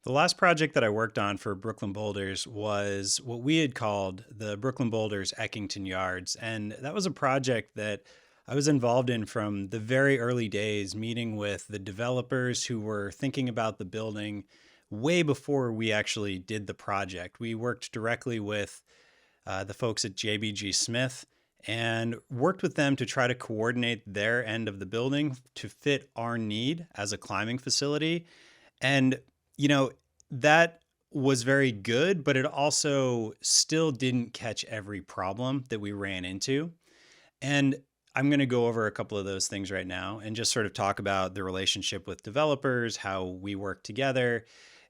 The last project that I worked on for Brooklyn Boulders was what we had called the Brooklyn Boulders Eckington Yards. And that was a project that I was involved in from the very early days, meeting with the developers who were thinking about the building way before we actually did the project. We worked directly with the folks at JBG Smith and worked with them to try to coordinate their end of the building to fit our need as a climbing facility. And, you know, that was very good, but it also still didn't catch every problem that we ran into. And I'm going to go over a couple of those things right now and just sort of talk about the relationship with developers, how we work together,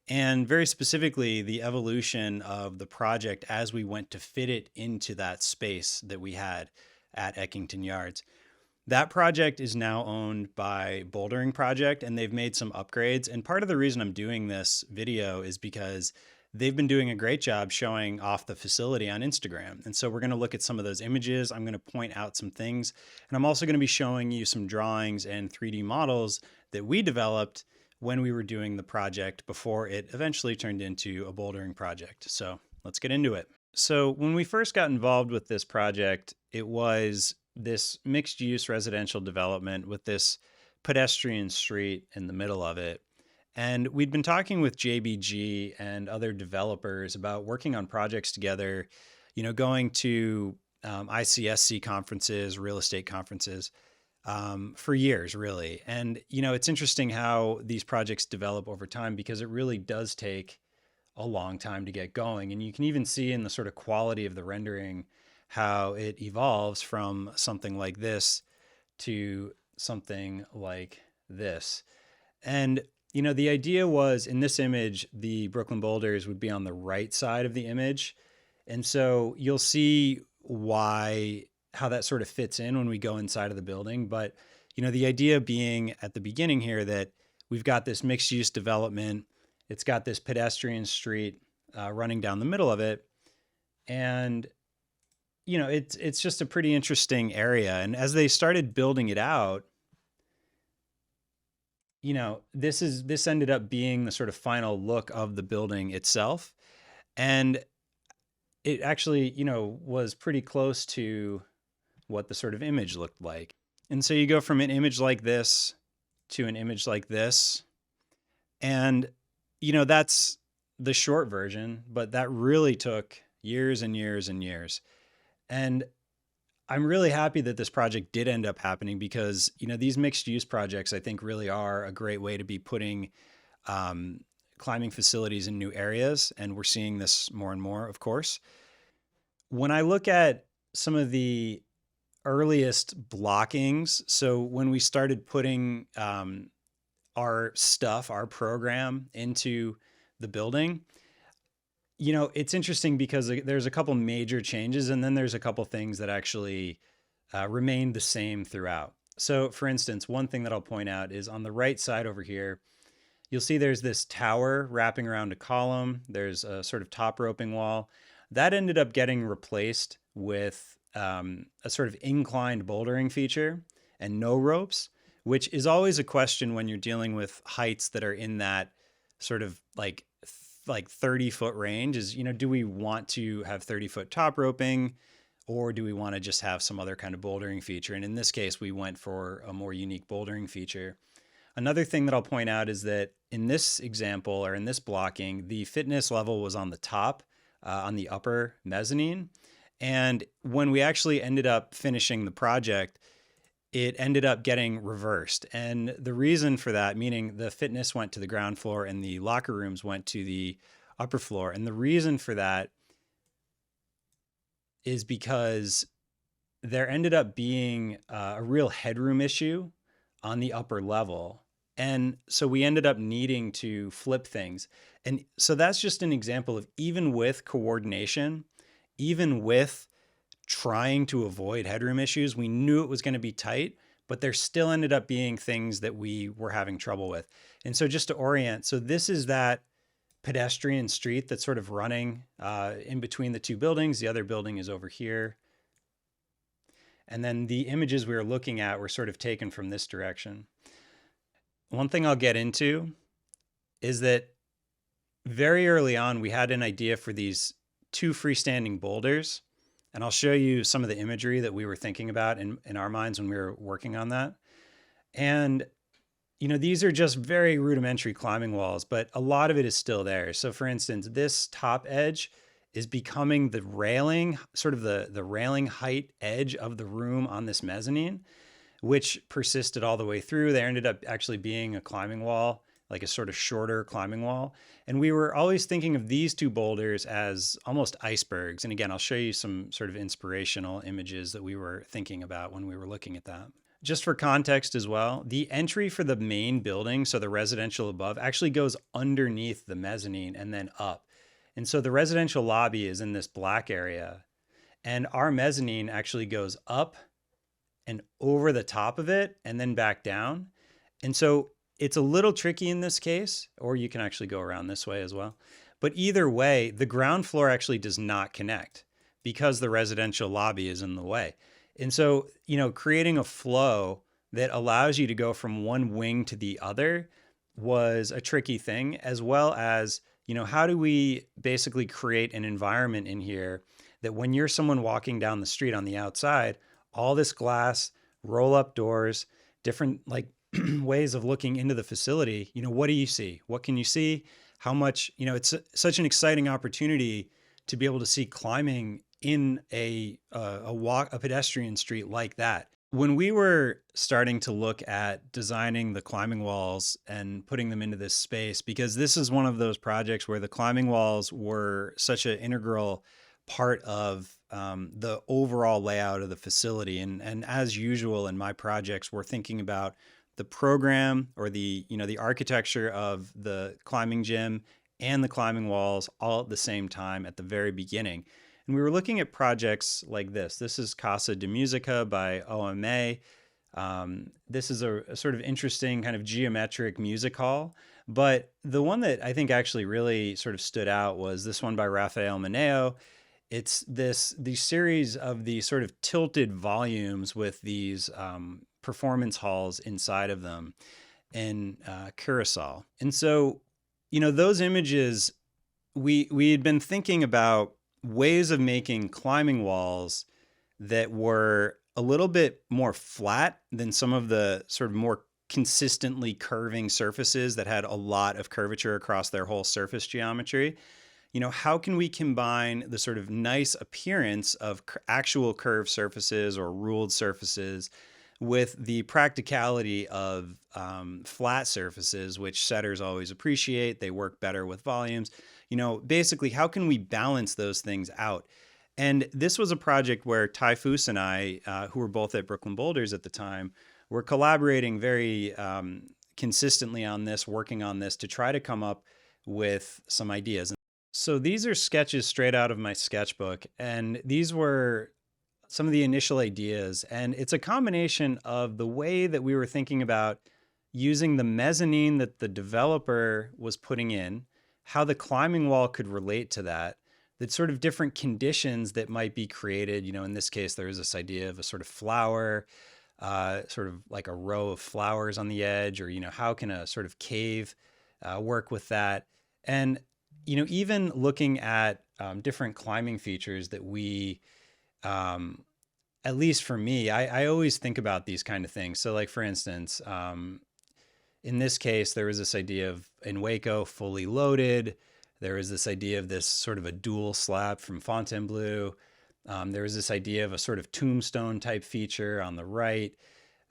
and very specifically the evolution of the project as we went to fit it into that space that we had at Eckington Yards. That project is now owned by Bouldering Project, and they've made some upgrades. And part of the reason I'm doing this video is because they've been doing a great job showing off the facility on Instagram. And so we're going to look at some of those images. I'm going to point out some things, and I'm also going to be showing you some drawings and 3D models that we developed when we were doing the project before it eventually turned into a bouldering project. So let's get into it. So when we first got involved with this project, it was this mixed use residential development with this pedestrian street in the middle of it. And we'd been talking with JBG and other developers about working on projects together, going to ICSC conferences, real estate conferences, for years, really. And, it's interesting how these projects develop over time because it really does take a long time to get going. And you can even see in the sort of quality of the rendering how it evolves from something like this to something like this. And, the idea was in this image, the Brooklyn Boulders would be on the right side of the image. And so you'll see how that sort of fits in when we go inside of the building. But, the idea being at the beginning here that we've got this mixed use development. It's got this pedestrian street running down the middle of it. And, it's just a pretty interesting area. And as they started building it out, this ended up being the sort of final look of the building itself. And it actually, was pretty close to what the sort of image looked like. And so you go from an image like this to an image like this. And, that's the short version, but that really took years and years and years. And I'm really happy that this project did end up happening because, these mixed use projects, I think, really are a great way to be putting climbing facilities in new areas. And we're seeing this more and more, of course. When I look at some of the earliest blockings, so when we started putting our program into the building, it's interesting because there's a couple major changes and then there's a couple things that actually remain the same throughout. So for instance, one thing that I'll point out is on the right side over here, you'll see there's this tower wrapping around a column. There's a sort of top roping wall. That ended up getting replaced with a sort of inclined bouldering feature and no ropes, which is always a question when you're dealing with heights that are in that sort of like 30-foot range is, do we want to have 30-foot top roping or do we want to just have some other kind of bouldering feature? And in this case, we went for a more unique bouldering feature. Another thing that I'll point out is that in this example or in this blocking, the fitness level was on the top, on the upper mezzanine. And when we actually ended up finishing the project, it ended up getting reversed. And the reason for that, meaning the fitness went to the ground floor and the locker rooms went to the upper floor. And the reason for that is because there ended up being a real headroom issue on the upper level. And so we ended up needing to flip things. And so that's just an example of even with coordination, even with trying to avoid headroom issues, we knew it was going to be tight, but there still ended up being things that we were having trouble with. And so just to orient, so this is that pedestrian street that's sort of running in between the two buildings. The other building is over here. And then the images we were looking at were sort of taken from this direction. One thing I'll get into is that Very early on, we had an idea for these two freestanding boulders. And I'll show you some of the imagery that we were thinking about in our minds when we were working on that. And, these are just very rudimentary climbing walls, but a lot of it is still there. So for instance, this top edge is becoming the railing, sort of the railing height edge of the room on this mezzanine, which persisted all the way through. There ended up actually being a climbing wall, like a sort of shorter climbing wall. And we were always thinking of these two boulders as almost icebergs. And again, I'll show you some sort of inspirational images that we were thinking about when we were looking at that. Just for context as well, the entry for the main building, so the residential above, actually goes underneath the mezzanine and then up. And so the residential lobby is in this black area, and our mezzanine actually goes up and over the top of it and then back down. And so it's a little tricky in this case, or you can actually go around this way as well. But either way, the ground floor actually does not connect because the residential lobby is in the way. And so, creating a flow that allows you to go from one wing to the other was a tricky thing, as well as, how do we basically create an environment in here that when you're someone walking down the street on the outside, all this glass, roll up doors, different like ways of looking into the facility, what do you see? What can you see? How much, it's such an exciting opportunity to be able to see climbing in a pedestrian street like that. When we were starting to look at designing the climbing walls and putting them into this space, because this is one of those projects where the climbing walls were such an integral part of the overall layout of the facility. And as usual in my projects, we're thinking about the program or the architecture of the climbing gym and the climbing walls all at the same time at the very beginning. And we were looking at projects like this. This is Casa de Musica by OMA. This is a sort of interesting kind of geometric music hall. But the one that I think actually really sort of stood out was this one by Rafael Mineo. It's the series of these sort of tilted volumes with these performance halls inside of them in Curacao. And so, those images, we had been thinking about ways of making climbing walls that were a little bit more flat than some of the sort of more consistently curving surfaces that had a lot of curvature across their whole surface geometry. How can we combine the sort of nice appearance of actual curved surfaces or ruled surfaces with the practicality of flat surfaces, which setters always appreciate? They work better with volumes. Basically, how can we balance those things out? And this was a project where Typhus and I, who were both at Brooklyn Boulders at the time, were collaborating very consistently on this, working on this to try to come up with some ideas. So these are sketches straight out of my sketchbook, and these were some of the initial ideas. And it's a combination of the way that we were thinking about using the mezzanine that the developer was putting in, how the climbing wall could relate to that sort of different conditions that might be created. In this case, there was this idea of a sort of flower, sort of like a row of flowers on the edge, or, how can a sort of cave work with that? And, even looking at different climbing features that we, at least for me, I always think about these kind of things. So like, for instance, in this case, there was this idea of, in Waco, fully loaded. There was this idea of this sort of a dual slab from Fontainebleau. There was this idea of a sort of tombstone type feature on the right.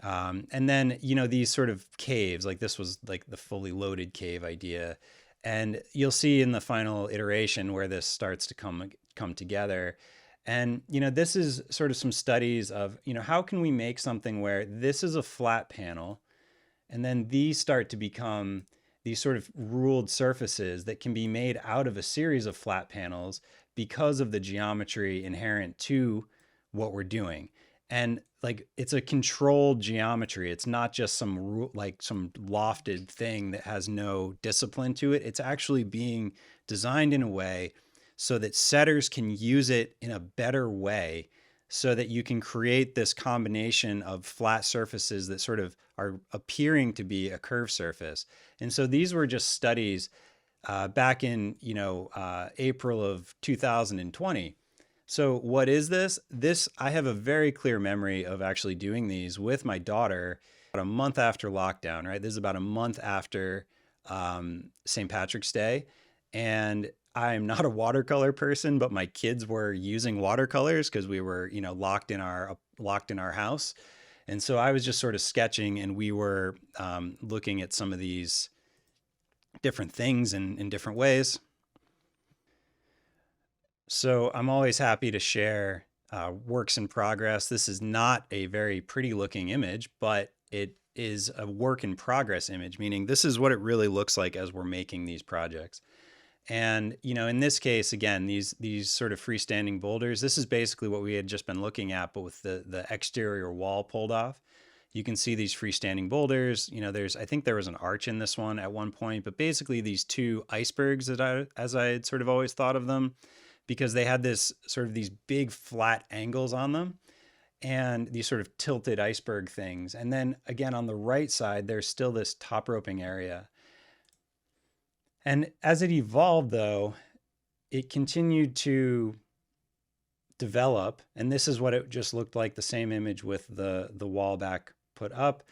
And then, these sort of caves, like this was like the fully loaded cave idea. And you'll see in the final iteration where this starts to come together. And, this is sort of some studies of, how can we make something where this is a flat panel, and then these start to become these sort of ruled surfaces that can be made out of a series of flat panels because of the geometry inherent to what we're doing. And like, it's a controlled geometry. It's not just some lofted thing that has no discipline to it. It's actually being designed in a way so that setters can use it in a better way, so that you can create this combination of flat surfaces that sort of are appearing to be a curved surface. And so these were just studies back in, April of 2020. So what is this? I have a very clear memory of actually doing these with my daughter about a month after lockdown, right? This is about a month after St. Patrick's Day. And I'm not a watercolor person, but my kids were using watercolors because we were, locked in our house. And so I was just sort of sketching, and we were looking at some of these different things in different ways. So I'm always happy to share works in progress. This is not a very pretty looking image, but it is a work in progress image, meaning this is what it really looks like as we're making these projects. And in this case, again, these sort of freestanding boulders, this is basically what we had just been looking at, but with the exterior wall pulled off. You can see these freestanding boulders. I think there was an arch in this one at one point, but basically these two icebergs as I had sort of always thought of them, because they had this sort of these big flat angles on them and these sort of tilted iceberg things. And then again, on the right side, there's still this top roping area. And as it evolved, though, it continued to develop. And this is what it just looked like, the same image with the wall back put up.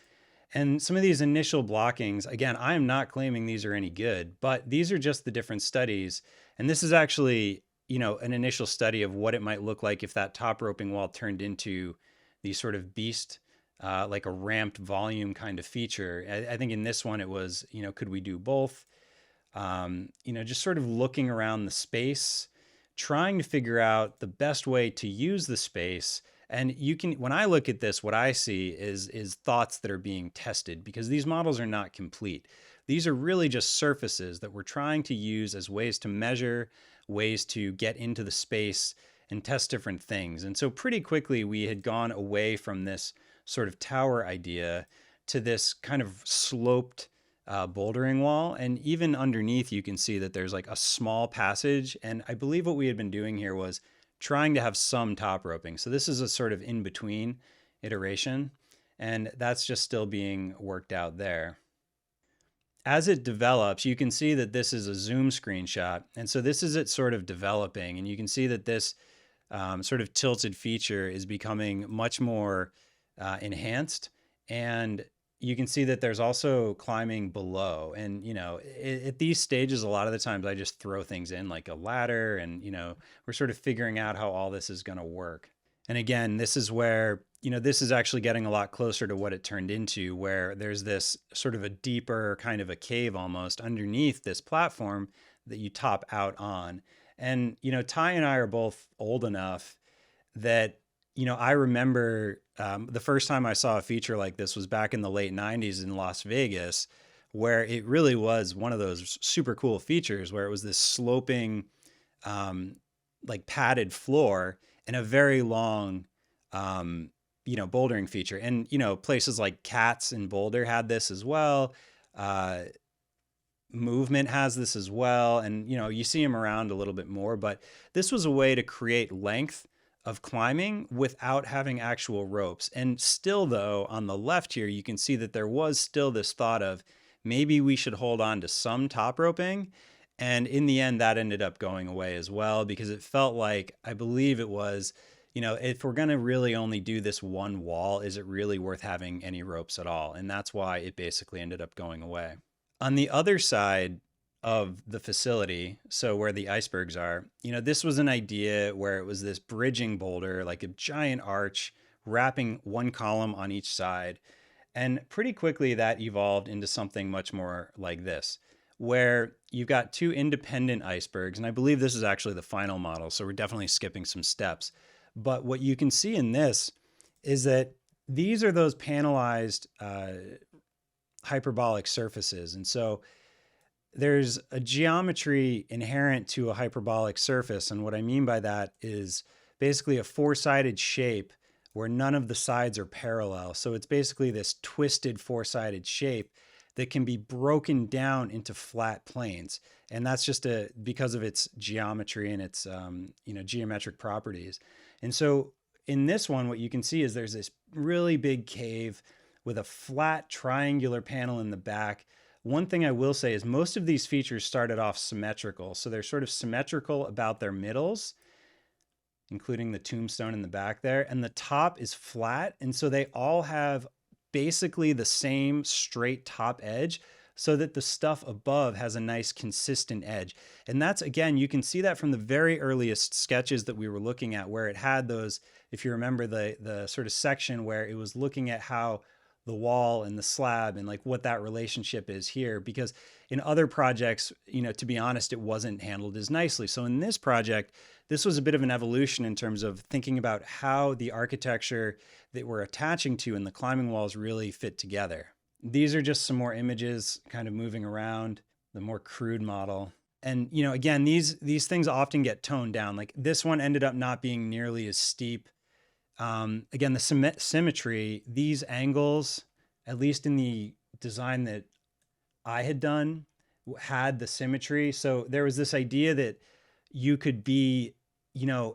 And some of these initial blockings, again, I am not claiming these are any good, but these are just the different studies. And this is actually, an initial study of what it might look like if that top roping wall turned into the sort of beast, like a ramped volume kind of feature. I think in this one it was, could we do both? Just sort of looking around the space, trying to figure out the best way to use the space. And when I look at this, what I see is thoughts that are being tested, because these models are not complete. These are really just surfaces that we're trying to use as ways to measure, ways to get into the space and test different things. And so pretty quickly we had gone away from this sort of tower idea to this kind of sloped bouldering wall. And even underneath, you can see that there's like a small passage. And I believe what we had been doing here was trying to have some top roping. So this is a sort of in between iteration, and that's just still being worked out there. As it develops, you can see that this is a zoom screenshot. And so this is it sort of developing. And you can see that this sort of tilted feature is becoming much more enhanced. And you can see that there's also climbing below. And, at these stages, a lot of the times I just throw things in like a ladder, and, we're sort of figuring out how all this is going to work. And again, this is where, this is actually getting a lot closer to what it turned into, where there's this sort of a deeper kind of a cave almost underneath this platform that you top out on. And, Ty and I are both old enough that, I remember the first time I saw a feature like this was back in the late 90s in Las Vegas, where it really was one of those super cool features where it was this sloping, like padded floor and a very long, bouldering feature. And, places like Cats in Boulder had this as well. Movement has this as well. And, you see them around a little bit more, but this was a way to create length of climbing without having actual ropes. And still, though, on the left here, you can see that there was still this thought of maybe we should hold on to some top roping. And in the end, that ended up going away as well, because it felt like, I believe it was, if we're going to really only do this one wall, is it really worth having any ropes at all? And that's why it basically ended up going away. On the other side of the facility, so where the icebergs are, this was an idea where it was this bridging boulder, like a giant arch wrapping one column on each side. And pretty quickly that evolved into something much more like this, where you've got two independent icebergs. And I believe this is actually the final model, so we're definitely skipping some steps. But what you can see in this is that these are those panelized hyperbolic surfaces. And so there's a geometry inherent to a hyperbolic surface. And what I mean by that is basically a four-sided shape where none of the sides are parallel. So it's basically this twisted four-sided shape that can be broken down into flat planes. And that's just because of its geometry and its geometric properties. And so in this one, what you can see is there's this really big cave with a flat triangular panel in the back, One thing I will say is most of these features started off symmetrical. So they're sort of symmetrical about their middles, including the tombstone in the back there. And the top is flat. And so they all have basically the same straight top edge so that the stuff above has a nice consistent edge. And that's, again, you can see that from the very earliest sketches that we were looking at, where it had those, if you remember the sort of section where it was looking at how the wall and the slab and like what that relationship is here, because in other projects, to be honest, it wasn't handled as nicely. So in this project, this was a bit of an evolution in terms of thinking about how the architecture that we're attaching to and the climbing walls really fit together. These are just some more images kind of moving around, the more crude model. And, again, these things often get toned down. Like this one ended up not being nearly as steep. Again, the symmetry, these angles, at least in the design that I had done, had the symmetry. So there was this idea that you could be,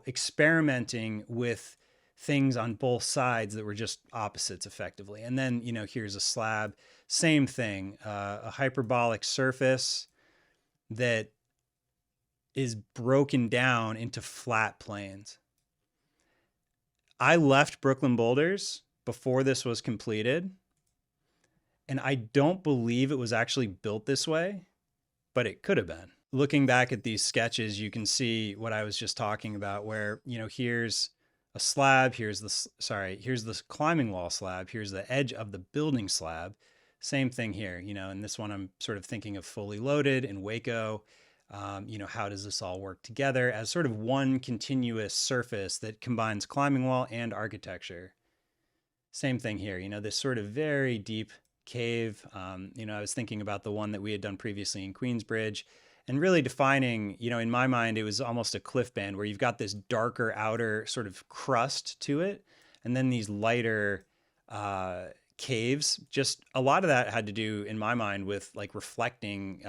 experimenting with things on both sides that were just opposites effectively. And then, here's a slab, same thing, a hyperbolic surface that is broken down into flat planes. I left Brooklyn Boulders before this was completed, and I don't believe it was actually built this way, but it could have been. Looking back at these sketches, you can see what I was just talking about, where, here's a slab, here's the climbing wall slab, here's the edge of the building slab. Same thing here, in this one, I'm sort of thinking of fully loaded in Waco. How does this all work together as sort of one continuous surface that combines climbing wall and architecture? Same thing here, this sort of very deep cave. I was thinking about the one that we had done previously in Queensbridge, and really defining, in my mind, it was almost a cliff band where you've got this darker outer sort of crust to it, and then these lighter caves. Just a lot of that had to do, in my mind, with like reflecting,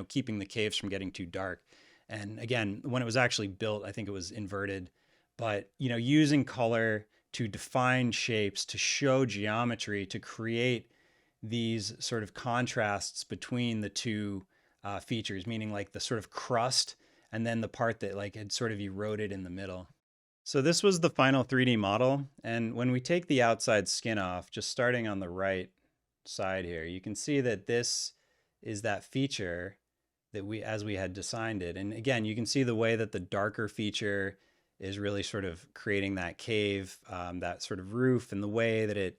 keeping the caves from getting too dark. And again, when it was actually built, I think it was inverted, but, using color to define shapes, to show geometry, to create these sort of contrasts between the two features, meaning like the sort of crust and then the part that like had sort of eroded in the middle. So this was the final 3D model. And when we take the outside skin off, just starting on the right side here, you can see that this is that feature that as we had designed it. And again, you can see the way that the darker feature is really sort of creating that cave, that sort of roof, and the way that it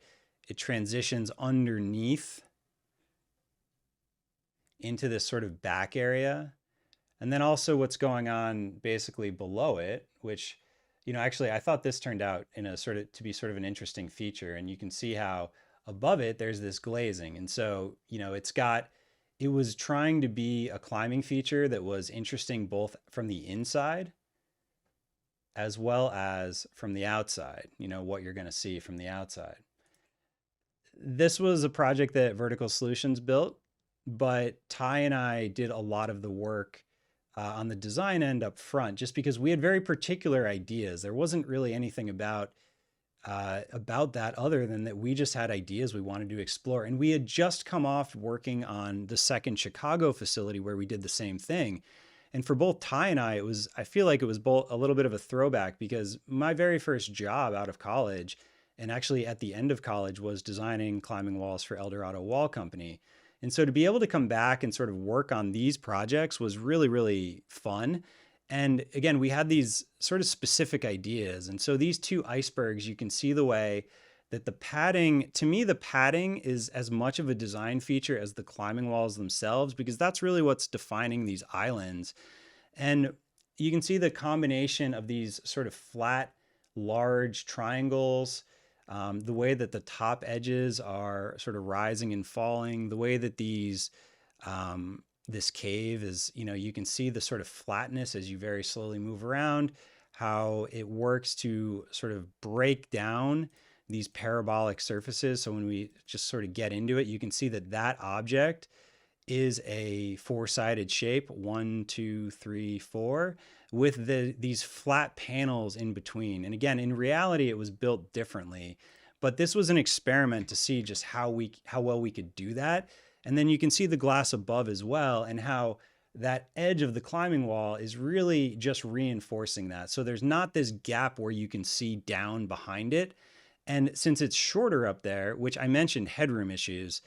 transitions underneath into this sort of back area. And then also what's going on basically below it, which, actually I thought this turned out in a sort of to be sort of an interesting feature. And you can see how above it, there's this glazing. And so, it was trying to be a climbing feature that was interesting both from the inside as well as from the outside, what you're going to see from the outside. This was a project that Vertical Solutions built, but Ty and I did a lot of the work on the design end up front, just because we had very particular ideas. There wasn't really anything about that other than that we just had ideas we wanted to explore. And we had just come off working on the second Chicago facility where we did the same thing. And for both Ty and I feel like it was both a little bit of a throwback, because my very first job out of college, and actually at the end of college, was designing climbing walls for Eldorado Wall Company. And so to be able to come back and sort of work on these projects was really, really fun. And again, we had these sort of specific ideas. And so these two icebergs, you can see the way that the padding, to me, the padding is as much of a design feature as the climbing walls themselves, because that's really what's defining these islands. And you can see the combination of these sort of flat, large triangles, the way that the top edges are sort of rising and falling, the way that these, this cave is, you can see the sort of flatness as you very slowly move around, how it works to sort of break down these parabolic surfaces. So when we just sort of get into it, you can see that that object is a four-sided shape, 1, 2, 3, 4, with these flat panels in between. And again, in reality, it was built differently, but this was an experiment to see just how well we could do that. And then you can see the glass above as well, and how that edge of the climbing wall is really just reinforcing that. So there's not this gap where you can see down behind it. And since it's shorter up there, which I mentioned headroom issues,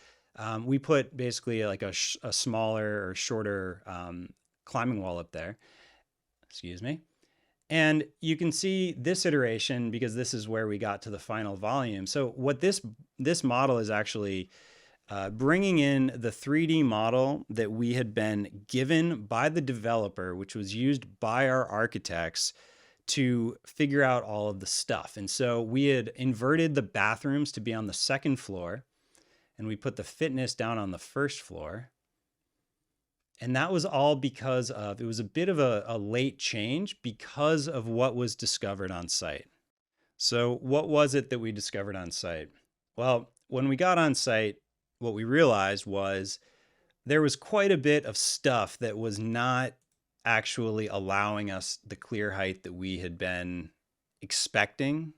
we put basically like a smaller or shorter climbing wall up there. Excuse me. And you can see this iteration, because this is where we got to the final volume. So what this model is actually bringing in the 3D model that we had been given by the developer, which was used by our architects to figure out all of the stuff. And so we had inverted the bathrooms to be on the second floor, and we put the fitness down on the first floor. And that was all because of, it was a bit of a late change because of what was discovered on site. So what was it that we discovered on site? Well, when we got on site, what we realized was there was quite a bit of stuff that was not actually allowing us the clear height that we had been expecting.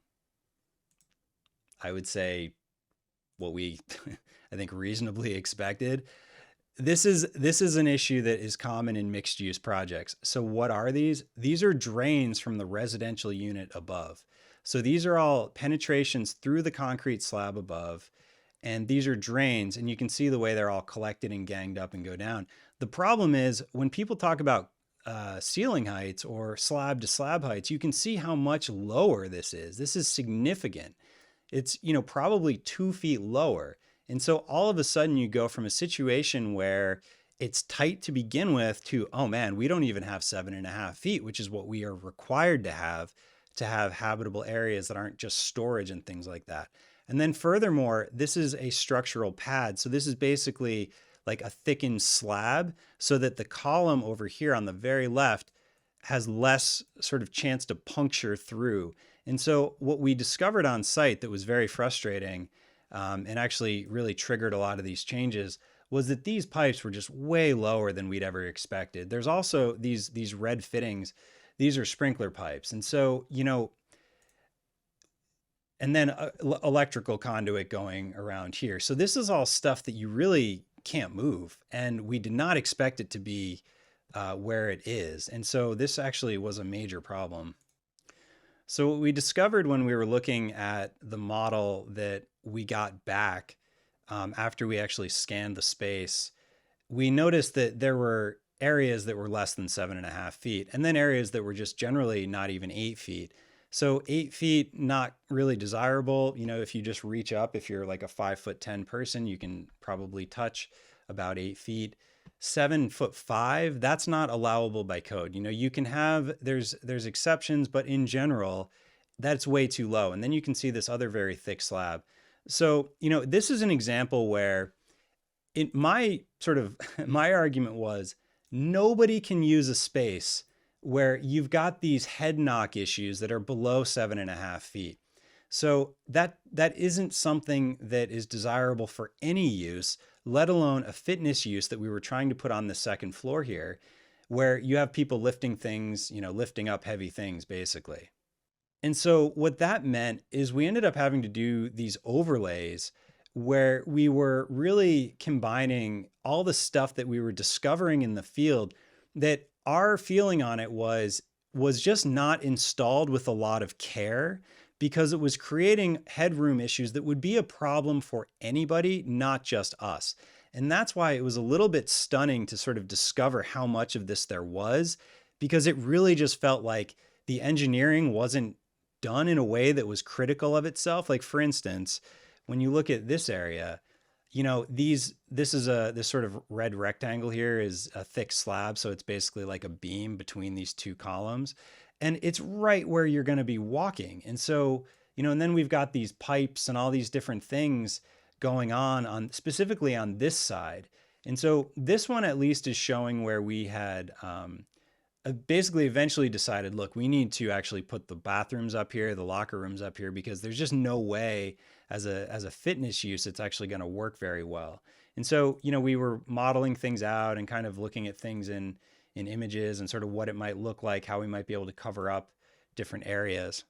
I would say what we, I think, reasonably expected. This is an issue that is common in mixed use projects. So what are these? These are drains from the residential unit above. So these are all penetrations through the concrete slab above, and these are drains, and you can see the way they're all collected and ganged up and go down. The problem is when people talk about ceiling heights or slab to slab heights, you can see how much lower this is. This is significant. It's, probably 2 feet lower. And so all of a sudden you go from a situation where it's tight to begin with to, oh man, we don't even have 7.5 feet, which is what we are required to have habitable areas that aren't just storage and things like that. And then furthermore, this is a structural pad. So this is basically like a thickened slab so that the column over here on the very left has less sort of chance to puncture through. And so what we discovered on site that was very frustrating, and actually really triggered a lot of these changes, was that these pipes were just way lower than we'd ever expected. There's also these red fittings. These are sprinkler pipes. And so, and then electrical conduit going around here. So this is all stuff that you really can't move. And we did not expect it to be where it is. And so this actually was a major problem. So what we discovered when we were looking at the model that we got back after we actually scanned the space, we noticed that there were areas that were less than 7.5 feet, and then areas that were just generally not even 8 feet. So 8 feet, not really desirable. If you just reach up, if you're like a 5'10" person, you can probably touch about 8 feet. 7'5", that's not allowable by code. You can have, there's exceptions, but in general, that's way too low. And then you can see this other very thick slab. So, this is an example where my argument was nobody can use a space where you've got these head knock issues that are below 7.5 feet. So that isn't something that is desirable for any use, let alone a fitness use that we were trying to put on the second floor here, where you have people lifting things, lifting up heavy things basically. And so what that meant is we ended up having to do these overlays where we were really combining all the stuff that we were discovering in the field that our feeling on it was just not installed with a lot of care, because it was creating headroom issues that would be a problem for anybody, not just us. And that's why it was a little bit stunning to sort of discover how much of this there was, because it really just felt like the engineering wasn't done in a way that was critical of itself. Like for instance, when you look at this area, this sort of red rectangle here is a thick slab. So it's basically like a beam between these two columns, and it's right where you're going to be walking. And so, and then we've got these pipes and all these different things going on specifically on this side. And so this one at least is showing where we had basically eventually decided, look, we need to actually put the bathrooms up here, the locker rooms up here, because there's just no way as a fitness use it's actually going to work very well. And so, we were modeling things out and kind of looking at things in images and sort of what it might look like, how we might be able to cover up different areas.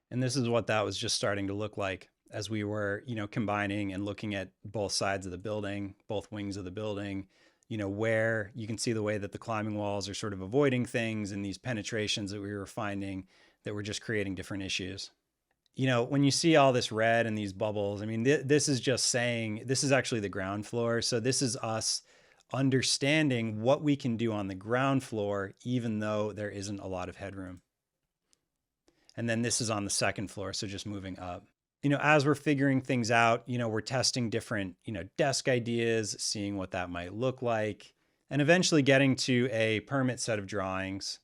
And this is what that was just starting to look like as we were, combining and looking at both sides of the building, both wings of the building, where you can see the way that the climbing walls are sort of avoiding things and these penetrations that we were finding that were just creating different issues. When you see all this red and these bubbles, I mean, this is just saying this is actually the ground floor. So this is us understanding what we can do on the ground floor, even though there isn't a lot of headroom. And then this is on the second floor, so just moving up. As we're figuring things out, we're testing different, desk ideas, seeing what that might look like, and eventually getting to a permit set of drawings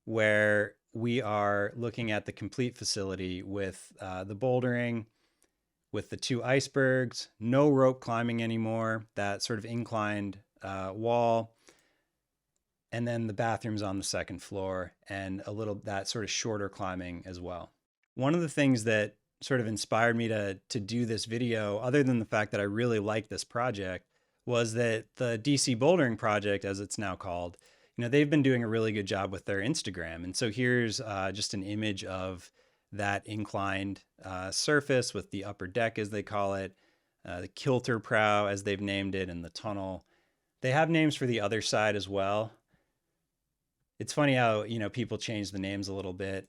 where we are looking at the complete facility with the bouldering, with the 2 icebergs, no rope climbing anymore, that sort of inclined wall, and then the bathrooms on the second floor and that sort of shorter climbing as well. One of the things that sort of inspired me to do this video, other than the fact that I really like this project, was that the DC Bouldering Project, as it's now called, they've been doing a really good job with their Instagram. And so here's just an image of that inclined surface with the upper deck, as they call it, the kilter prow, as they've named it, and the tunnel. They have names for the other side as well. It's funny how, people change the names a little bit,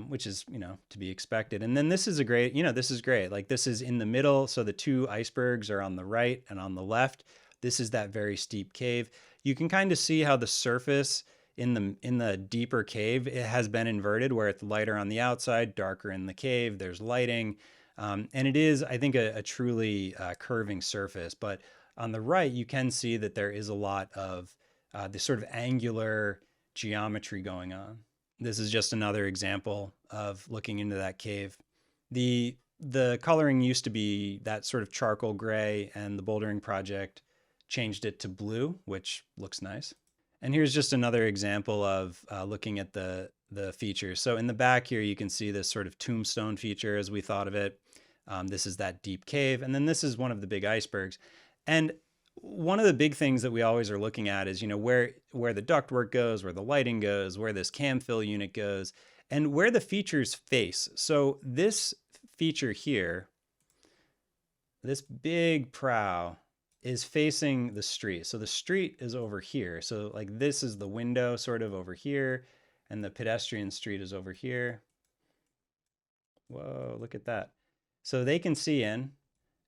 which is, to be expected. And then this is this is great. Like, this is in the middle. So the 2 icebergs are on the right and on the left. This is that very steep cave. You can kind of see how the surface in the deeper cave, it has been inverted, where it's lighter on the outside, darker in the cave. There's lighting. And it is, I think, a truly curving surface. But on the right, you can see that there is a lot of this sort of angular geometry going on. This is just another example of looking into that cave. The coloring used to be that sort of charcoal gray, and the Bouldering Project changed it to blue, which looks nice. And here's just another example of looking at the features. So in the back here, you can see this sort of tombstone feature, as we thought of it. This is that deep cave. And then this is one of the big icebergs. And one of the big things that we always are looking at is, where the ductwork goes, where the lighting goes, where this cam fill unit goes, and where the features face. So this feature here, this big prow, is facing the street. So the street is over here. So like, this is the window sort of over here, and the pedestrian street is over here. Whoa, look at that. So they can see in,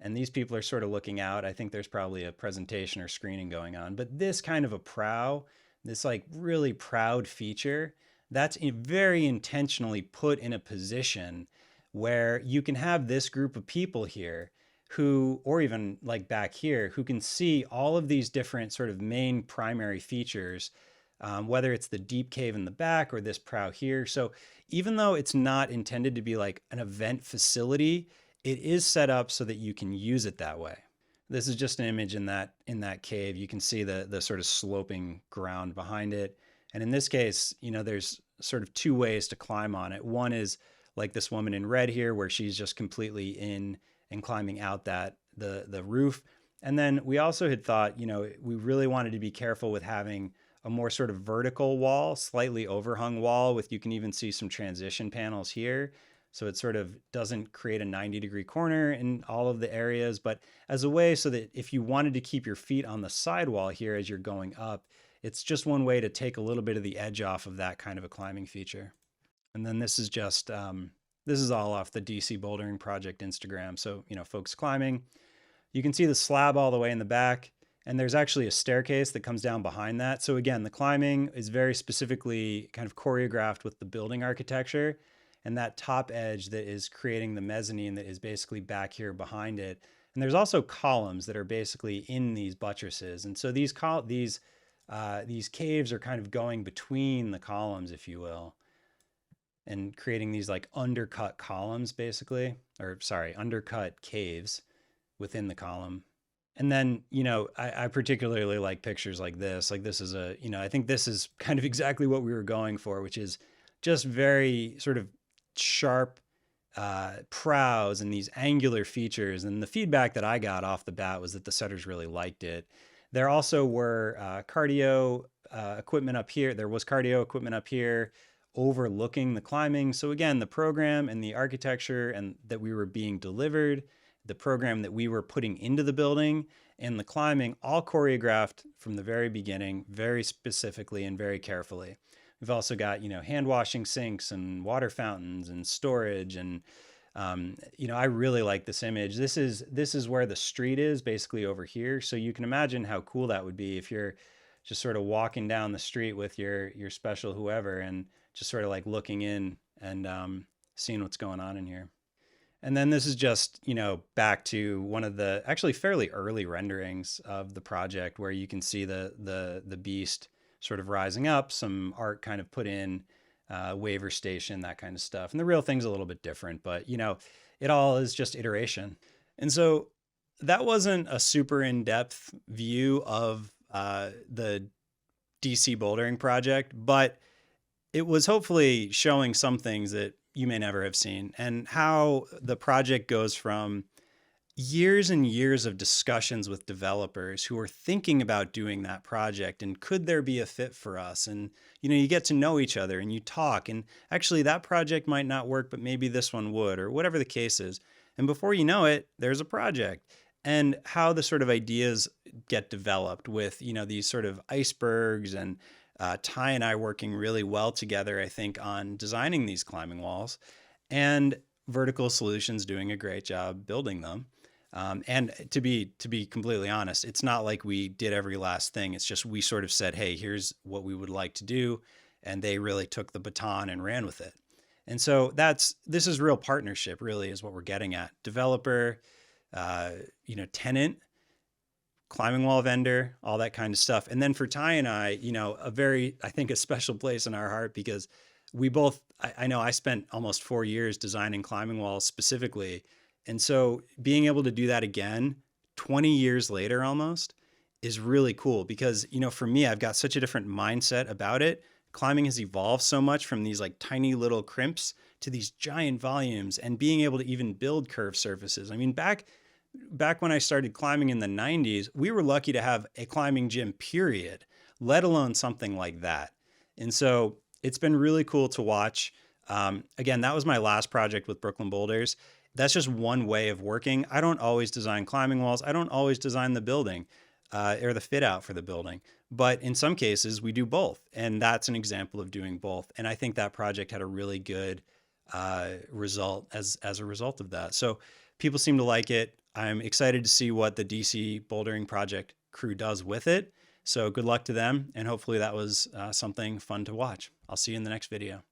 and these people are sort of looking out. I think there's probably a presentation or screening going on. But this kind of a prow, this like really proud feature, that's very intentionally put in a position where you can have this group of people here who, or even like back here, who can see all of these different sort of main primary features, whether it's the deep cave in the back or this prow here. So even though it's not intended to be like an event facility, it is set up so that you can use it that way. This is just an image in that cave. You can see the sort of sloping ground behind it. And in this case, there's sort of 2 ways to climb on it. One is like this woman in red here, where she's just completely in and climbing out the roof. And then we also had thought, we really wanted to be careful with having a more sort of vertical wall, slightly overhung wall with, you can even see some transition panels here. So it sort of doesn't create a 90-degree corner in all of the areas, but as a way so that if you wanted to keep your feet on the sidewall here as you're going up, it's just one way to take a little bit of the edge off of that kind of a climbing feature. And then this is just, this is all off the DC Bouldering Project Instagram. So, folks climbing. You can see the slab all the way in the back, and there's actually a staircase that comes down behind that. So again, the climbing is very specifically kind of choreographed with the building architecture, and that top edge that is creating the mezzanine that is basically back here behind it. And there's also columns that are basically in these buttresses. And so these caves are kind of going between the columns, if you will, and creating these like undercut columns, basically, or sorry, undercut caves within the column. And then, I particularly like pictures like this. Like, this is I think this is kind of exactly what we were going for, which is just very sort of sharp prows and these angular features. And the feedback that I got off the bat was that the setters really liked it. There also were cardio equipment up here. There was cardio equipment up here, overlooking the climbing. So again, the program and the architecture and that we were being delivered, the program that we were putting into the building, and the climbing, all choreographed from the very beginning, very specifically and very carefully. We've also got, hand washing sinks and water fountains and storage. And, I really like this image. This is where the street is, basically over here. So you can imagine how cool that would be if you're just sort of walking down the street with your special whoever and just sort of like looking in and seeing what's going on in here. And then this is just, back to one of the actually fairly early renderings of the project where you can see the beast sort of rising up, some art kind of put in, waiver station, that kind of stuff. And the real thing's a little bit different, but it all is just iteration. And so that wasn't a super in-depth view of the DC bouldering project, but it was hopefully showing some things that you may never have seen, and how the project goes from years and years of discussions with developers who are thinking about doing that project and could there be a fit for us. And you get to know each other and you talk, and actually that project might not work, but maybe this one would, or whatever the case is. And before you know it, there's a project. And how the sort of ideas get developed with these sort of icebergs, and Ty and I working really well together, I think, on designing these climbing walls, and Vertical Solutions doing a great job building them. And to be completely honest, it's not like we did every last thing. It's just we sort of said, hey, here's what we would like to do, and they really took the baton and ran with it. And so this is real partnership, really, is what we're getting at. Developer, tenant, climbing wall vendor, all that kind of stuff. And then for Ty and I, I think a special place in our heart, because we both, I know I spent almost 4 years designing climbing walls specifically. And so being able to do that again, 20 years later almost, is really cool because, for me, I've got such a different mindset about it. Climbing has evolved so much from these like tiny little crimps to these giant volumes, and being able to even build curved surfaces. I mean, back when I started climbing in the 90s, we were lucky to have a climbing gym, period, let alone something like that. And so it's been really cool to watch. Again, that was my last project with Brooklyn Boulders. That's just one way of working. I don't always design climbing walls. I don't always design the building or the fit out for the building. But in some cases, we do both. And that's an example of doing both. And I think that project had a really good result as a result of that. So people seem to like it. I'm excited to see what the DC bouldering project crew does with it. So good luck to them. And hopefully that was something fun to watch. I'll see you in the next video.